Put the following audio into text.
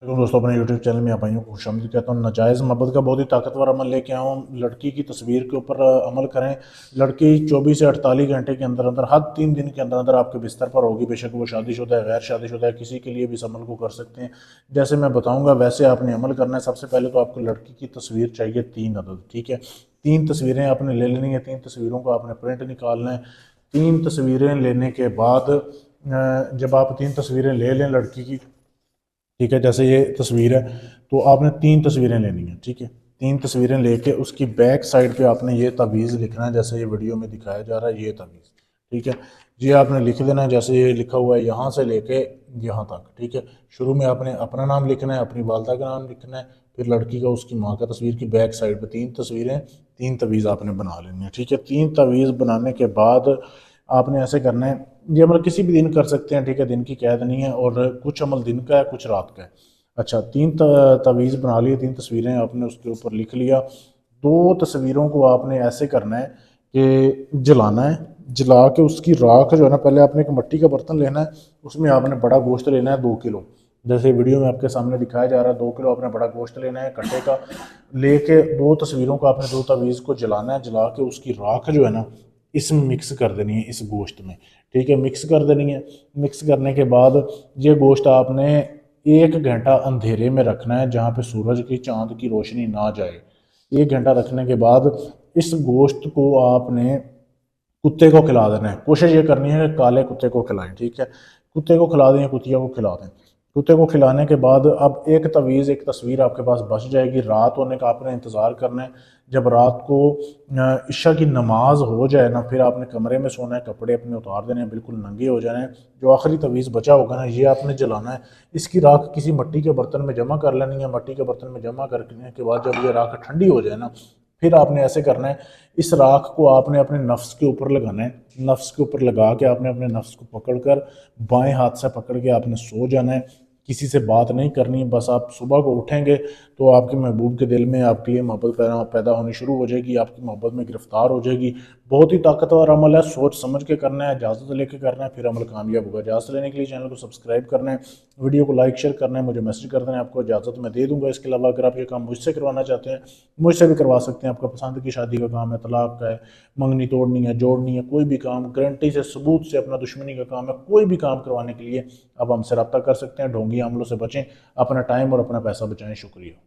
तो दोस्तों अपने YouTube चैनल में आप भाइयों को खुशामदीद कहता हूँ। नाजायज़ मोहब्बत का बहुत ही ताकतवर अमल लेके आया हूँ। लड़की की तस्वीर के ऊपर अमल करें। लड़की 24 से 48 घंटे के अंदर अंदर हर 3 दिन के अंदर अंदर आपके बिस्तर पर होगी। बेशक वो शादीशुदा है, गैर शादीशुदा है, किसी के लिए भी इस अमल को कर सकते हैं। जैसे मैं बताऊँगा वैसे आपने अमल करना है। सबसे पहले तो आपको लड़की की तस्वीर चाहिए 3 अदद, ठीक है। 3 तस्वीरें आपने ले लेनी है। 3 तस्वीरों को आपने प्रिंट निकालना है। 3 तस्वीरें लेने के बाद जब आप 3 तस्वीरें ले लें लड़की की, ठीक है, जैसे ये तस्वीर है तो आपने 3 तस्वीरें लेनी है, ठीक है। 3 तस्वीरें लेके उसकी बैक साइड पे आपने ये तावीज़ लिखना है, जैसे ये वीडियो में दिखाया जा रहा है ये तावीज़, ठीक है। ये आपने लिख देना है जैसे ये लिखा हुआ है यहाँ से लेके यहाँ तक, ठीक है। शुरू में आपने अपना नाम लिखना है, अपनी वालदा का नाम लिखना है, फिर लड़की का उसकी माँ का तस्वीर की बैक साइड पे 3 तस्वीरें, 3 तवीज़ आपने बना लेनी है, ठीक है। 3 तवीज़ बनाने के बाद आपने ऐसे करना है। ये अमल किसी भी दिन कर सकते हैं, ठीक है, दिन की कैद नहीं है। और कुछ अमल दिन का है, कुछ रात का है। अच्छा, 3 तवीज़ बना लिए, 3 तस्वीरें आपने उसके ऊपर लिख लिया। 2 तस्वीरों को आपने ऐसे करना है कि जलाना है। जला के उसकी राख जो है ना, पहले आपने एक मिट्टी का बर्तन लेना है, उसमें आपने बड़ा गोश्त लेना है 2 किलो। जैसे वीडियो में आपके सामने दिखाया जा रहा है 2 किलो आपने बड़ा गोश्त लेना है कट्टे का। लेके 2 तस्वीरों को आपने 2 तवीज़ को जलाना है। जला के उसकी राख जो है ना इसमें मिक्स कर देनी है, इस गोश्त में, ठीक है, मिक्स कर देनी है। मिक्स करने के बाद ये गोश्त आपने 1 घंटा अंधेरे में रखना है, जहाँ पे सूरज की चांद की रोशनी ना जाए। 1 घंटा रखने के बाद इस गोश्त को आपने कुत्ते को खिला देना है। कोशिश ये करनी है कि काले कुत्ते को खिलाएं, ठीक है। कुत्ते को खिला दें या कुतिया को खिला दें। कुत्ते को खिलाने के बाद अब एक तवीज़, एक तस्वीर आपके पास बच जाएगी। रात होने का आपने इंतज़ार करना है। जब रात को इशा की नमाज हो जाए ना, फिर आपने कमरे में सोना है, कपड़े अपने उतार देने हैं, बिल्कुल नंगे हो जाना है। जो आखिरी तवीज़ बचा होगा ना, ये आपने जलाना है। इसकी राख किसी मिट्टी के बर्तन में जमा कर लेनी है। मिट्टी के बर्तन में जमा करने के बाद जब ये राख ठंडी हो जाए ना, फिर आपने ऐसे करना है, इस राख को आपने अपने नफ्स के ऊपर लगाना है। नफ्स के ऊपर लगा के आपने अपने नफ्स को पकड़ कर बाएं हाथ से पकड़ के आपने सो जाना है। किसी से बात नहीं करनी। बस आप सुबह को उठेंगे तो आपके महबूब के दिल में आपके लिए मोहब्बत पैदा होनी शुरू हो जाएगी, आपकी मोहब्बत में गिरफ्तार हो जाएगी। बहुत ही ताकतवर अमल है, सोच समझ के करना है, इजाज़त लेके करना है, फिर अमल कामयाब होगा। इजाज़त लेने के लिए चैनल को सब्सक्राइब करना है, वीडियो को लाइक शेयर करना है, मुझे मैसेज कर देना है, आपको इजाज़त मैं दे दूंगा। इसके अलावा अगर आप ये काम मुझसे करवाना चाहते हैं, मुझसे भी करवा सकते हैं। आपका पसंद की शादी का काम है, तलाक का है, मंगनी तोड़नी है, जोड़नी है, कोई भी काम गारंटी से, सबूत से, अपना दुश्मनी का काम है, कोई भी काम करवाने के लिए आप हमसे रब्ता कर सकते हैं। ढोंगी अमलों से बचें, अपना टाइम और अपना पैसा बचाएं। शुक्रिया।